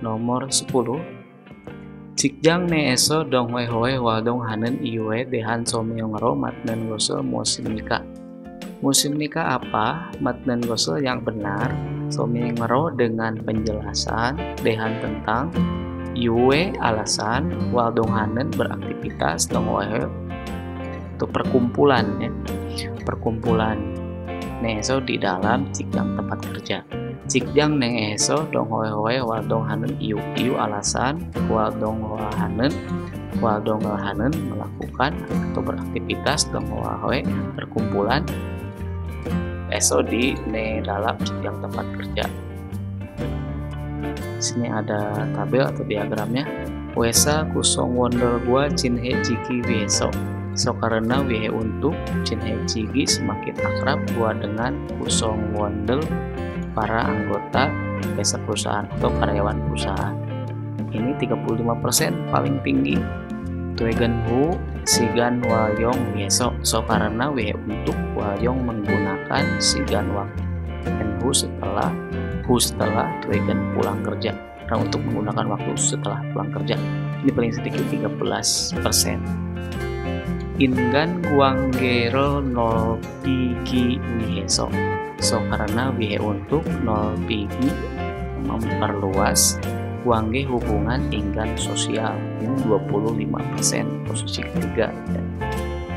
Nomor 10. Cikjang ne eso dong hoe waldong hanen iwe dehan someong ro matnen gosel musim nikah. Musim nikah apa? Matnen gosel yang benar someong ro dengan penjelasan dehan tentang iwe alasan waldong hanen beraktivitas dong hoe itu perkumpulan ya. Perkumpulan neso di dalam cikjang tempat kerja. Cikjang neso dong hoe waldong hanen iu alasan waldong hanen melakukan atau beraktivitas dong hoe perkumpulan eso di dalam cikjang tempat kerja. Sini ada tabel atau diagramnya. Wesa kusong wondel gua cinhe jiki weso. So karena wihe untuk cinhe jiki semakin akrab gua dengan kusong wondel para anggota desa perusahaan atau karyawan perusahaan. Ini 35% paling tinggi. Tuegan hu sigan walyong weso. So karena wihe untuk walyong menggunakan sigan waktu. Dan hu setelah tuegan pulang kerja. Karena untuk menggunakan waktu setelah pulang kerja. Ini paling sedikit 13%. Ingan guanggero nol pigi wiheso. So karena wihe untuk nol pigi memperluas guangge hubungan inggan sosial. Ini 25% posisi ketiga ya.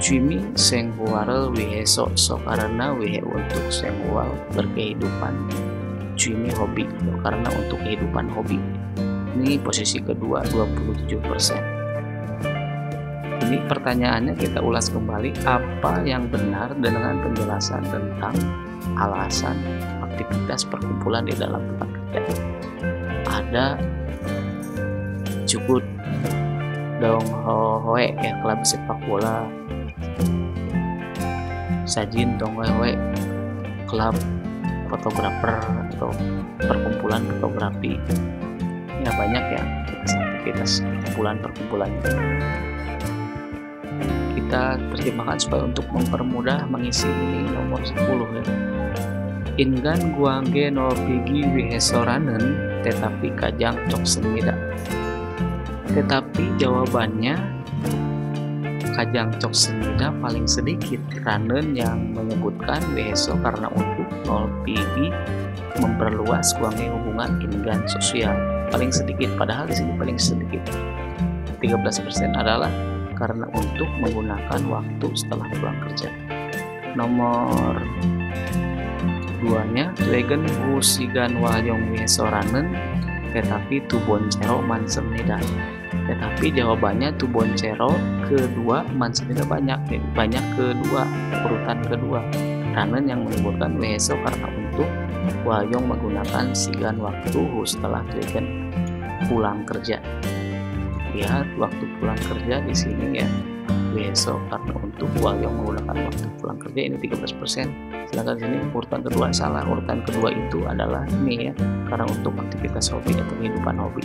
Cumi senghuarel wiheso. So karena wihe untuk senghual berkehidupan. Cumi hobi karena untuk kehidupan hobi. Ini posisi kedua 27%. Ini pertanyaannya kita ulas kembali, apa yang benar dengan penjelasan tentang alasan aktivitas perkumpulan di dalam tempat kerja. Ada cukup dong hoe ya, klub sepak bola. Sajin dong hoe klub fotografer atau perkumpulan fotografi. Ya banyak ya aktivitas perkumpulan. Kita terjemahkan supaya untuk mempermudah mengisi ini nomor 10 ya. Ingan guangge no pigi wihesoranen tetapi kajang cok semida. Tetapi jawabannya kajang cok semida paling sedikit. Ranen yang menyebutkan wiheso karena untuk nol pigi memperluas guangge hubungan ingan sosial. Paling sedikit, padahal di sini paling sedikit. 13% adalah karena untuk menggunakan waktu setelah pulang kerja. Nomor 2-nya tuegen husigan walyong wihesoranen tetapi tuboncero mansemnida. Tetapi jawabannya tuboncero kedua mansemnida banyak kedua, urutan kedua. Ranen yang menyebutkan wiheso karena untuk walyong menggunakan sigan waktu setelah tuegen pulang kerja. Lihat waktu pulang kerja di sini ya, besok karena untuk walyong menggunakan waktu pulang kerja ini 13%. Sedangkan di sini urutan kedua salah. Urutan kedua itu adalah ini ya, karena untuk aktivitas hobi atau kehidupan hobi.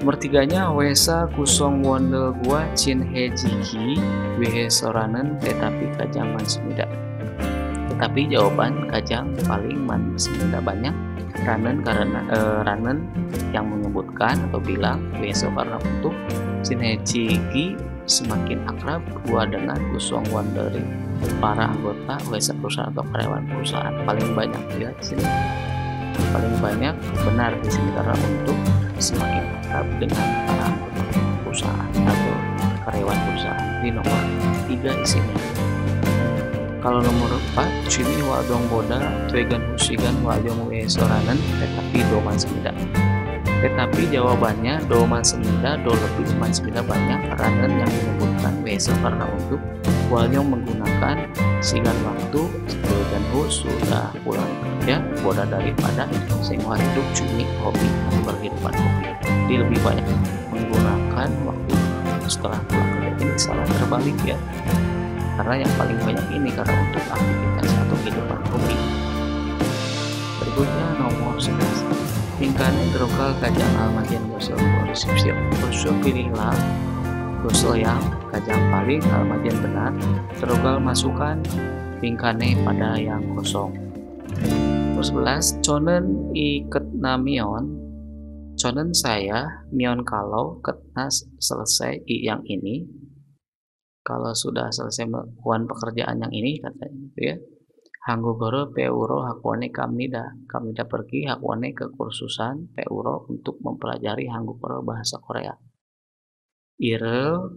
Nomor 3-nya wesa kusong wondel gua cin hejiki wihesoranen tetapi kajang mansemida. Tetapi jawaban kajang paling mansemida banyak. Ranen karena Ranen yang menyebutkan atau bilang besok karena untuk sinergi semakin akrab gua dengan kusong wanderi para anggota wesa perusahaan atau karyawan perusahaan. Paling banyak lihat sini, paling banyak benar di sini karena untuk semakin akrab dengan para anggota perusahaan atau karyawan perusahaan. Di nomor 3 di sini. Kalau nomor 4, cumi waldong boda tuegan husigan waldong wesoranen tetapi doman semida. Tetapi jawabannya doman semida do lebih doman semida banyak. Ranen yang menyebutkan weso karena untuk waldong menggunakan sigan waktu tuegan hu sudah pulang kerja boda daripada sengwa hidup cumi hobi berkehidupan hobi. Dia lebih banyak menggunakan waktu setelah pulang kerja. Ini salah terbalik ya. Karena yang paling banyak ini karena untuk aktivitas atau kehidupan hobi. Berikutnya nomor 11. Tingkatnya gerokal kajang almajen gosel resepsi. Gosel pilihlah gosel yang kajang paling almajen benar. Terogal masukkan tingkatnya pada yang kosong. Nomor 11. Conen iket namion Conen saya mion kalau ketna selesai yang ini, kalau sudah selesai melakukan pekerjaan yang ini katanya gitu ya. Hanggogoro peuro hakwane kamnida. Kamnida pergi hakwane ke kursusan peuro untuk mempelajari Hanggogoro bahasa Korea. Irel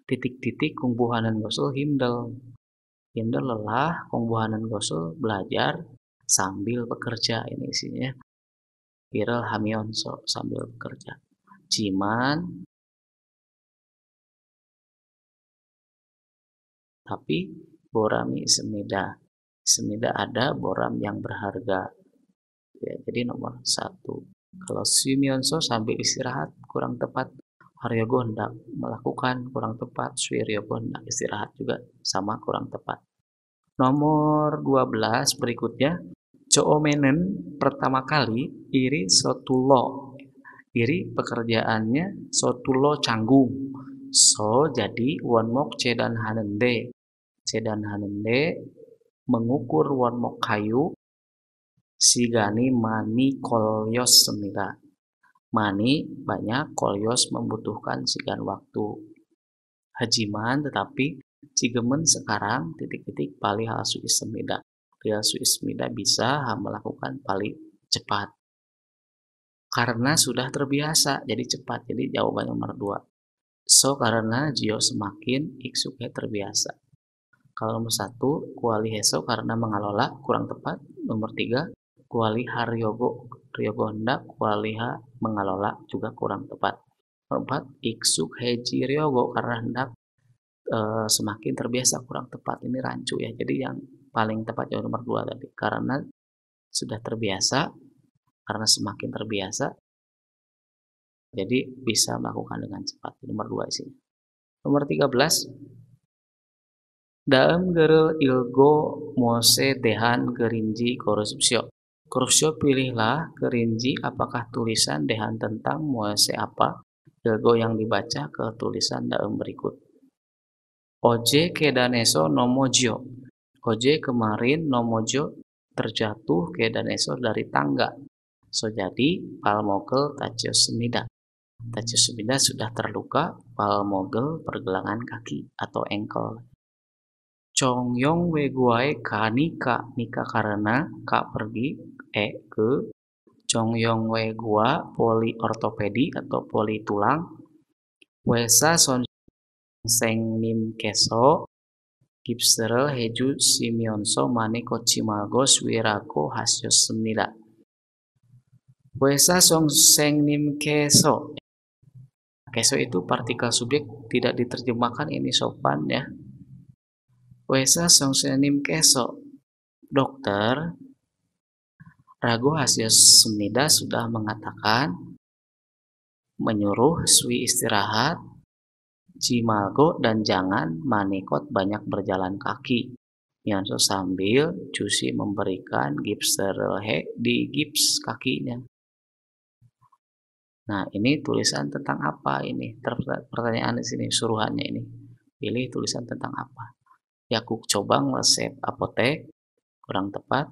titik-titik kungbuhanan gosul himdel. Himdel lelah, kungbuhanan gosul belajar sambil bekerja ini isinya. Irel hamionso sambil bekerja. Ciman tapi borami semida. Semida ada boram yang berharga. Ya, jadi nomor 1. Kalau Simionso sambil istirahat kurang tepat. Haryogo hendak melakukan kurang tepat. Swiryogo hendak istirahat juga sama kurang tepat. Nomor 12 berikutnya. Coomenen pertama kali iri sotulo. Iri pekerjaannya sotulo canggung. So jadi wonmok cedan hanende. Cedan hanende mengukur wonmok kayu sigani mani kolyos semila. Mani banyak, kolyos membutuhkan sigan waktu. Hajiman tetapi cigemen sekarang titik-titik pali halsu ismida. Halsu ismida bisa melakukan pali cepat. Karena sudah terbiasa jadi cepat. Jadi jawaban nomor 2. So karena Jio semakin iksuke terbiasa. Kalau nomor 1 kuali heso karena mengelola kurang tepat. Nomor 3 kuali haryogo hendak kualiha mengelola juga kurang tepat. Nomor 4 iksuk heji ryogo karena hendak semakin terbiasa kurang tepat. Ini rancu ya. Jadi yang paling tepat jawab nomor 2 tadi. Karena sudah terbiasa, karena semakin terbiasa, jadi bisa melakukan dengan cepat. Nomor 2 sih. Nomor 13 daem gerel ilgo mose dehan gerinji korupsio. Korupsio pilihlah gerinji apakah tulisan dehan tentang mose apa ilgo yang dibaca ke tulisan daem berikut. Oje kedaneso nomojo. Oje kemarin nomojo terjatuh kedaneso dari tangga. So jadi palmogel tachio semida. Tachio semida sudah terluka, palmogel pergelangan kaki atau ankle. Chongyong we guai ka nika. Nika karena ka pergi ke. Chongyong we gua poli ortopedi atau poli tulang. Wesa son seng nim keso. Gipserel heju simionso mane kochimago swirago hasyo semila. Wesa song seng nim keso. Keso itu partikel subjek tidak diterjemahkan, ini sopan ya. Wesa song seng nim keso. Dokter Rago Hasyo Semida sudah mengatakan menyuruh Swi istirahat, Cimalgo dan jangan manikot banyak berjalan kaki. Yanso sambil Cusi memberikan gipserelhe di gips kakinya. Nah, ini tulisan tentang apa ini? Pertanyaan di sini, suruhannya ini. Pilih tulisan tentang apa? Yakuk cobang resep apotek, kurang tepat.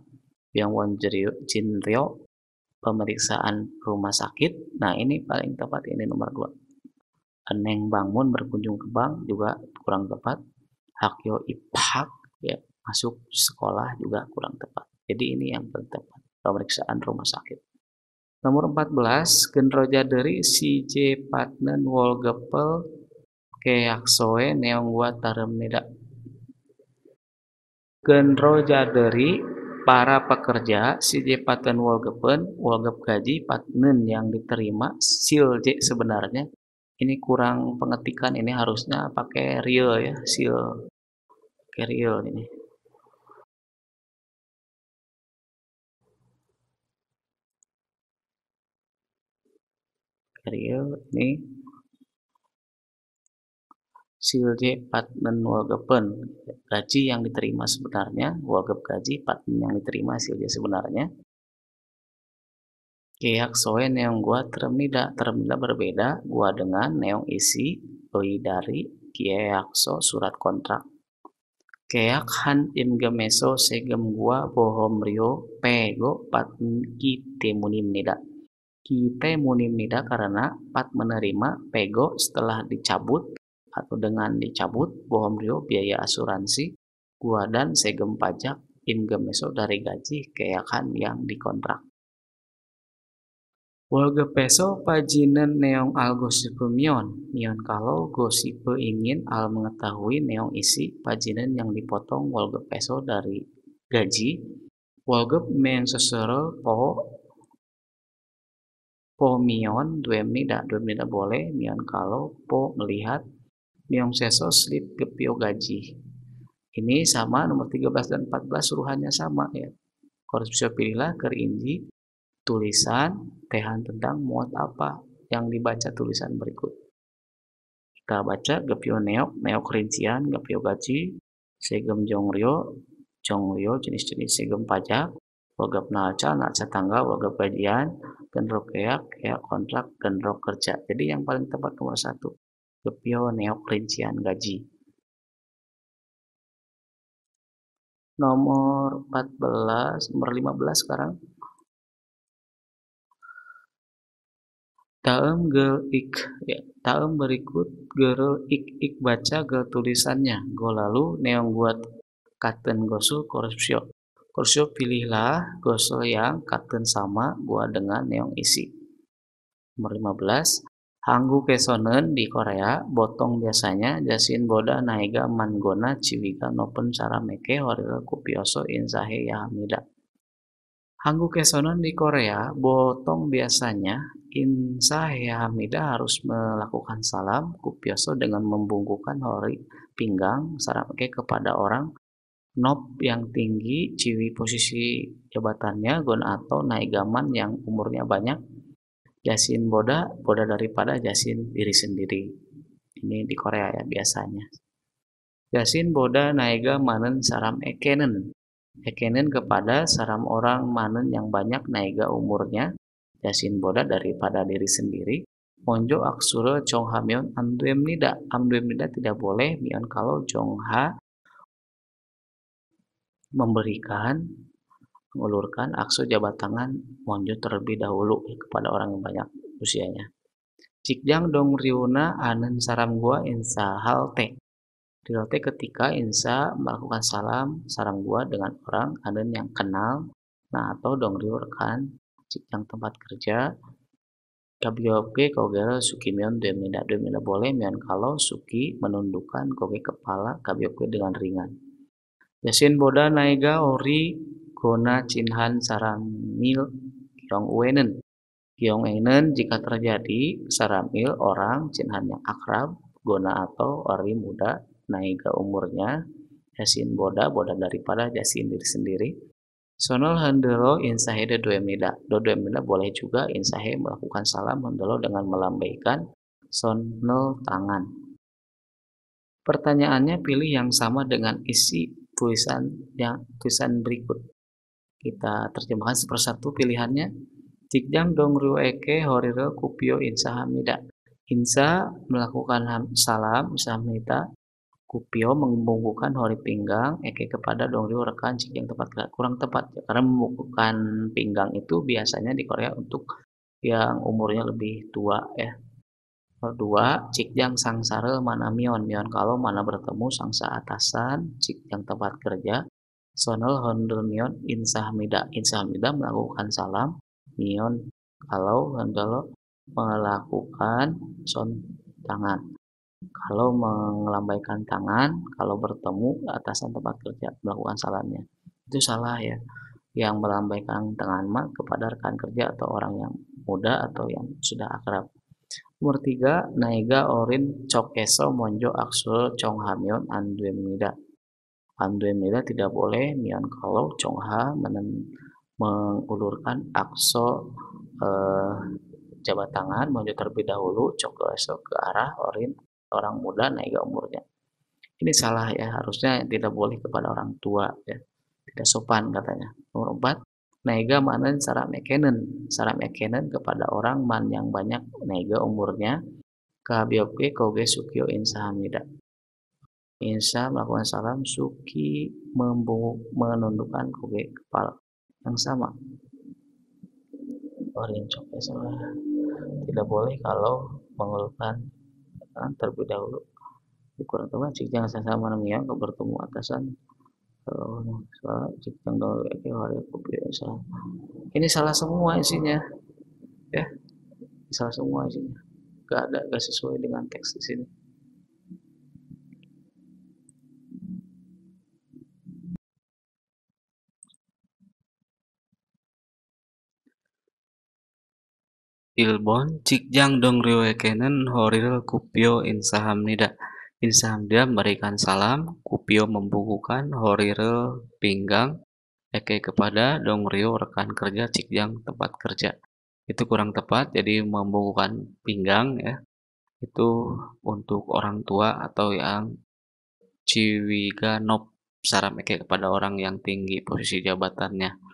Yang Wonjerio Jinryo, pemeriksaan rumah sakit. Nah, ini paling tepat, ini nomor 2. Eneng bangun berkunjung ke bank juga kurang tepat. Hakyo iphak ya masuk sekolah juga kurang tepat. Jadi ini yang paling tepat, pemeriksaan rumah sakit. Nomor 14 genroja dari si J Patnen Wolgepel keaksoe neongwa taremnida. Genroja dari para pekerja si J Patnen Wolgep gaji Patnen yang diterima sil J sebenarnya. Ini kurang pengetikan, ini harusnya pakai real ya, sil pakai real ini. Real ini silje patnen wolgepen gaji yang diterima sebenarnya, wolgep gaji patnen yang diterima silje sebenarnya. Keyak soe neong gua termida berbeda gua dengan neong isi dari kieyakso surat kontrak. Keyak han imgemeso segem gua bohom rio pego patn ki temunim nida. Kita munimnida karena pat menerima pego setelah dicabut atau dengan dicabut bohong rio biaya asuransi gua dan segem pajak ingem meso dari gaji keyakan yang dikontrak. Warga peso pajinen neong al gosipe mion. Mion kalau gosipe ingin al mengetahui neong isi pajinen yang dipotong warga peso dari gaji. Warga men sesere po mion dua menida boleh mion kalau po melihat miong seso slip gepio gaji. Ini sama nomor 13 dan 14 suruhannya sama ya. Harus bisa pilihlah kerinci tulisan tehan tentang muat apa yang dibaca tulisan berikut. Kita baca gepio neok, neok rincian, gepio gaji, segem jongrio jenis-jenis segem pajak, wagap nalca tanggal, wagap gajian, gendrok keak kontrak, gendrok kerja. Jadi yang paling tepat nomor 1, gepio neok rincian gaji. Nomor 14, nomor 15 sekarang. Taem gel ik ya, taem berikut gerel ik baca gel tulisannya. Go lalu neong buat katen gosul korupsio. Korupsio pilihlah gosul yang katen sama gua dengan neong isi. Nomor 15. Hanggu kesonen di Korea botong biasanya jasin boda naiga mangona ciwiga nopen cara meke horil kupioso insahe yahamida. Hanggu kesonen di Korea botong biasanya insahe yahamida harus melakukan salam kupioso dengan membungkukkan hori pinggang sarang meke kepada orang nop yang tinggi ciwi posisi jabatannya gon atau naigaman yang umurnya banyak. Jasin boda daripada jasin diri sendiri. Ini di Korea ya biasanya. Jasin boda naiga manen saram ekenen. Ekenen kepada saram orang manen yang banyak naiga umurnya. Jasin boda daripada diri sendiri. Monjo aksura chongha mion amduem nida. Amduem nida tidak boleh mion kalau chongha memberikan mengulurkan akso jabat tangan monjo terlebih dahulu kepada orang yang banyak usianya. Cikjang dong riuna anen saram gua insa halte. Halte ketika insa melakukan salam gua dengan orang anen yang kenal. Nah atau dong riu rekan cikjang tempat kerja. Kabioke kogel suki mion dua mina boleh mion kalau suki menundukkan koge kepala kabioke dengan ringan. Yasin boda naiga ori gona cinhan saramil kiong uenen. Kiong enen jika terjadi saramil orang cinhan yang akrab, gona atau ori muda, naiga umurnya, jasin boda daripada jasin diri sendiri. Sonol handelo insahede dua mida boleh juga insahe melakukan salam handelo dengan melambaikan sonol tangan. Pertanyaannya pilih yang sama dengan isi tulisan berikut. Kita terjemahkan sepersatu pilihannya. Cikjang dong ru eke horire kupio insa hamida. Insa melakukan salam hamida. Kupio membungkukkan hori pinggang eke kepada dong ru rekan cikjang tepat kurang tepat ya, karena membungkukkan pinggang itu biasanya di Korea untuk yang umurnya lebih tua ya. Kedua, cikjang sangsara mana mion kalau mana bertemu sangsa atasan cikjang tempat kerja. Sonel handel mion insahmida melakukan salam mion kalau handel melakukan son tangan. Kalau melambaikan tangan kalau bertemu atasan tempat kerja melakukan salamnya. Itu salah ya. Yang melambaikan tangan kepada rekan kerja atau orang yang muda atau yang sudah akrab. Nomor 3, naiga orin cokeso monjo aksul chonghamion anduemida. Anduemida tidak boleh mion kalau chongha mengulurkan akso jabat tangan monjo terlebih dahulu cokeso ke arah orin orang muda naiga umurnya. Ini salah ya, harusnya tidak boleh kepada orang tua ya. Tidak sopan katanya. Nomor 4, naiga manen saram ekenen kepada orang man yang banyak naiga umurnya kabioke koge sukyo insa hamida. Insa melakukan salam suki menundukkan koge kepala yang sama. Orin coke salah. Tidak boleh kalau mengeluhkan terlebih dahulu. Kurang teman cik jangan sama namanya ke bertemu atasan kalau soal cik yang dulu hari kopi biasa. Ini salah semua isinya, ya. Salah semua isinya. Gak sesuai dengan teks di sini. Ilbon cikjang dong riwayatkeun horil Kupio insahamnida. Insahamnida memberikan salam, Kupio membukukan horiril pinggang eke kepada dong rio rekan kerja cikjang tempat kerja. Itu kurang tepat, jadi membukukan pinggang ya. Itu untuk orang tua atau yang ciwiga nop saram eke kepada orang yang tinggi posisi jabatannya.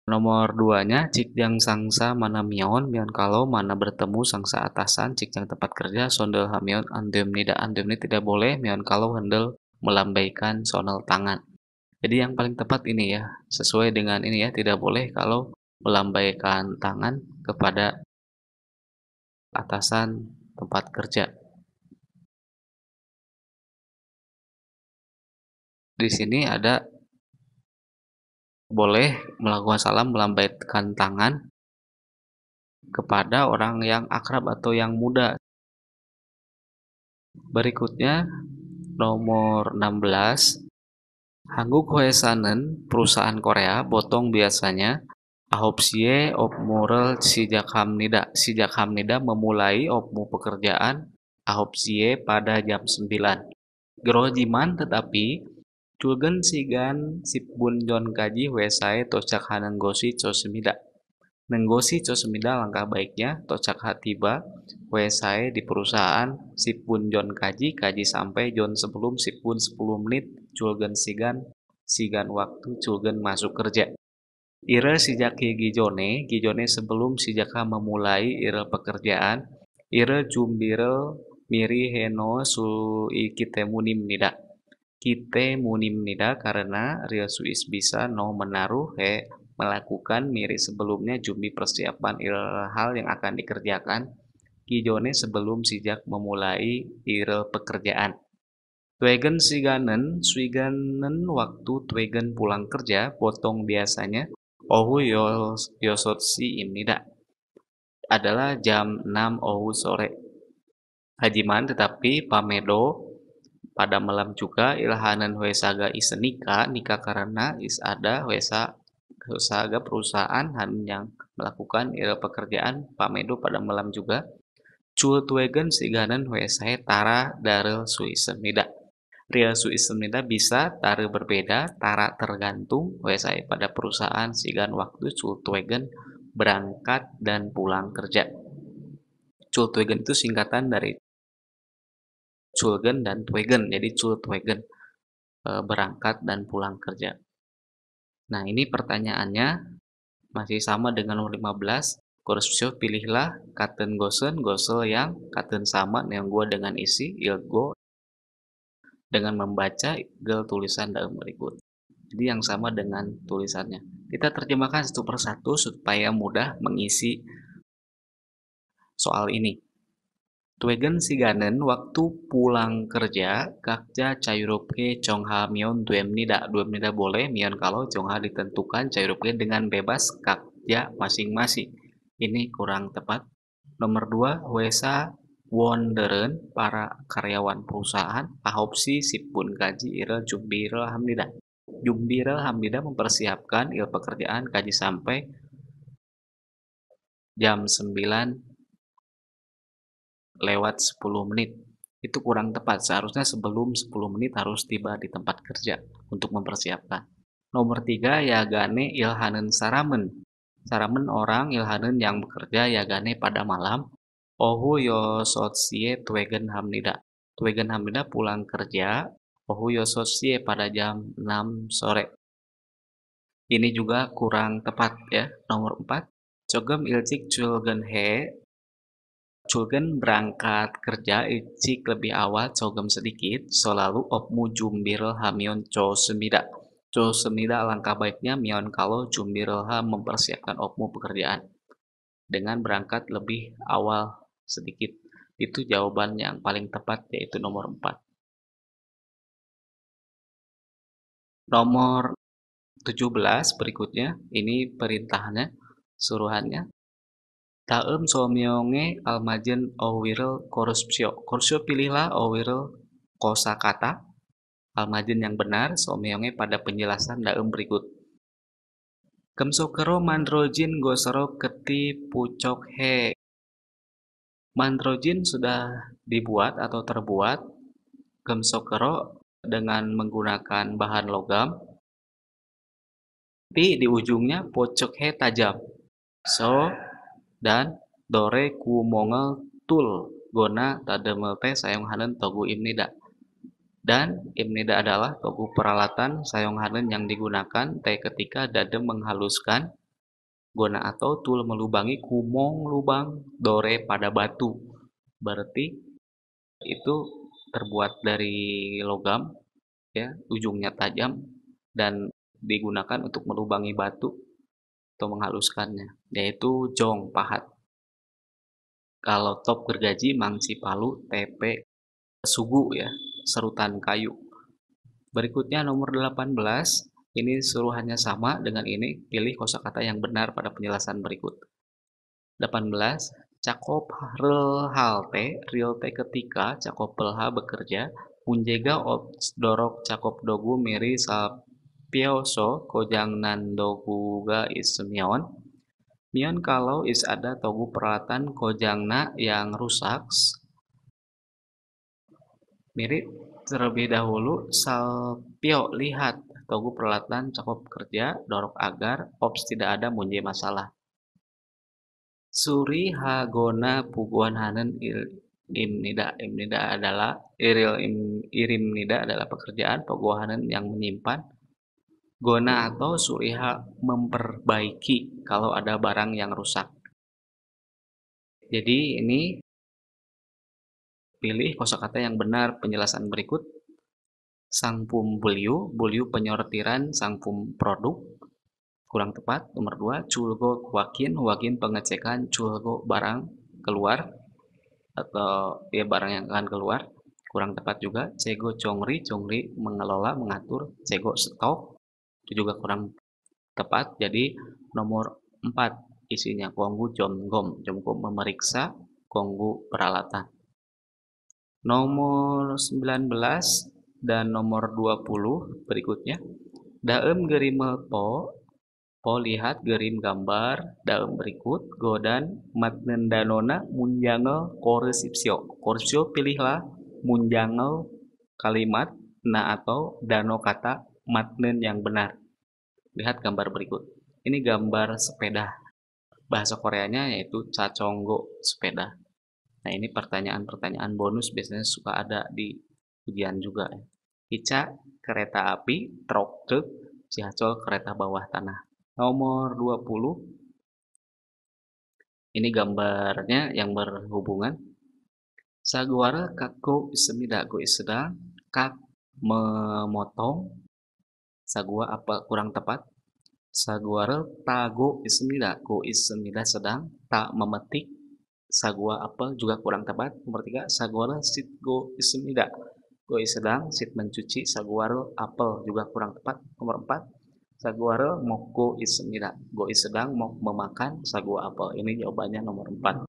Nomor duanya, cikjang sangsa mana mion, mion kalau mana bertemu sangsa atasan, cikjang tempat kerja, sondel hamion, andem ini tidak boleh, mion kalau hendel melambaikan sonel tangan. Jadi yang paling tepat ini ya, sesuai dengan ini ya, tidak boleh kalau melambaikan tangan kepada atasan tempat kerja. Di sini ada boleh melakukan salam melambaikan tangan kepada orang yang akrab atau yang muda. Berikutnya nomor 16. Hanguk Hoesanen, perusahaan Korea, botong biasanya ahopsie opmurel sijak hamnida memulai opmu pekerjaan ahopsie pada jam 9. Gerojiman tetapi Culgen sigan sipbun jon kaji wesae tocak hanenggosi cosemida. Nenggosi cosemida langkah baiknya tocak hatiba wesae di perusahaan sipbun jon kaji sampai jon sebelum sipbun 10 menit culgen sigan waktu culgen masuk kerja. Ira sejak gijone sebelum sijaka memulai ira pekerjaan, ira jumbirel miri heno su ikite munim nida. Kite munim nida karena Rio Suis bisa no menaruh melakukan miri sebelumnya jumbi persiapan hal yang akan dikerjakan kijone sebelum sejak memulai ira pekerjaan. Twegen swiganen waktu Twegen pulang kerja, potong biasanya Ohu Yosotsi imnida adalah jam 6 Ohu sore. Hajiman tetapi pamedo pada malam juga ilhanan wesaga isenika nikah karena ada wesaga perusahaan yang melakukan pekerjaan pamedo pada malam juga. Cultwegen siganan wesahe tara darel suisemida. Real suisemida bisa tara berbeda, tara tergantung wesahe pada perusahaan sigan waktu cultwegen berangkat dan pulang kerja. Cultwegen itu singkatan dari Culgen dan Twegen, jadi Cultwegen berangkat dan pulang kerja. Nah ini pertanyaannya masih sama dengan nomor 15. Kursusio pilihlah katen gosen, gosel yang katen sama yang gua dengan isi ilgo dengan membaca gel tulisan dalam berikut. Jadi yang sama dengan tulisannya. Kita terjemahkan satu persatu supaya mudah mengisi soal ini. Twegen siganen waktu pulang kerja kakja cayuruke congha mion duemnida boleh mion kalau congha ditentukan cayuruke dengan bebas kakja masing-masing. Ini kurang tepat. Nomor 2, wesa wonderen para karyawan perusahaan ahopsi sipun kaji ira jumbirel hamnida. Jumbirel hamnida mempersiapkan pekerjaan kaji sampai jam 9 lewat 10 menit. Itu kurang tepat, seharusnya sebelum 10 menit harus tiba di tempat kerja untuk mempersiapkan. Nomor 3, yagane ilhanen saramen. Saramen orang ilhanen yang bekerja yagane pada malam. Ohu yosotsie twegen hamnida. Twegen hamnida pulang kerja. Ohu yosotsie pada jam 6 sore. Ini juga kurang tepat ya. Nomor 4, cogem ilcik culgen he. Culgen berangkat kerja icik lebih awal cogem sedikit, selalu opmu jumbir hamion co semida. Semida alangkah baiknya mion kalau Jumbirelha mempersiapkan opmu pekerjaan dengan berangkat lebih awal sedikit. Itu jawaban yang paling tepat yaitu nomor 4. Nomor 17 berikutnya, ini perintahnya, suruhannya. Taem somyonge almajen owirel korupsio. Korupsio pilihlah owirel kosakata almajen yang benar somyonge pada penjelasan daem berikut. Kemsokero mandrojin gosero keti pucok he. Mandrojin sudah dibuat atau terbuat. Kemsokero dengan menggunakan bahan logam. Di ujungnya pucok he tajam. So dan dore kumongel tul gona tademel teh sayonghaneun togu imnida. Dan imnida adalah togu peralatan sayonghaneun yang digunakan teh ketika dadem menghaluskan gona atau tul melubangi kumong lubang dore pada batu. Berarti itu terbuat dari logam ya, ujungnya tajam dan digunakan untuk melubangi batu atau menghaluskannya, yaitu jong pahat. Kalau top gergaji mangsi palu tepe sugu ya, serutan kayu. Berikutnya nomor 18, ini suruhannya sama dengan ini, pilih kosakata yang benar pada penjelasan berikut. 18, cakop real te ketika cakop pelha bekerja, munjega dorok cakop dogu miri sapioso kojang nandoguga isemion. Mion kalau is ada togu peralatan kojangna yang rusak, mirip terlebih dahulu salpio lihat togu peralatan cakop kerja dorok agar ops tidak ada munje masalah. Suri hagona puguan hanen imnida adalah irimnida adalah pekerjaan puguhanen yang menyimpan. Gona atau suriha memperbaiki kalau ada barang yang rusak. Jadi ini pilih kosakata yang benar penjelasan berikut. Sangpum buliu penyortiran sangpum produk. Kurang tepat. Nomor 2, culgo wakin pengecekan culgo barang keluar atau ya barang yang akan keluar. Kurang tepat juga. Cego congri mengelola mengatur. Cego stok itu juga kurang tepat. Jadi nomor 4 isinya konggu jomgom memeriksa konggu peralatan. Nomor 19 dan nomor 20 berikutnya. Daem gerimel po lihat gerim gambar daem berikut godan matnendanona munjangel koresipsio pilihlah munjangel kalimat na atau dano kata matnen yang benar. Lihat gambar berikut. Ini gambar sepeda. Bahasa Koreanya yaitu caconggo sepeda. Nah, ini pertanyaan-pertanyaan bonus biasanya suka ada di ujian juga. Ica kereta api, truk, Cihacol kereta bawah tanah. Nomor 20. Ini gambarnya yang berhubungan. Saguara kako semida go sedang kak memotong. Sagua apa kurang tepat? Saguara tago ismida go ismida sedang tak memetik. Sagua apel juga kurang tepat. Nomor 3, saguara sit go ismida go sedang sit mencuci. Saguara apel juga kurang tepat. Nomor 4, saguara mok go ismida go sedang mok memakan sagua apel. Ini jawabannya nomor 4.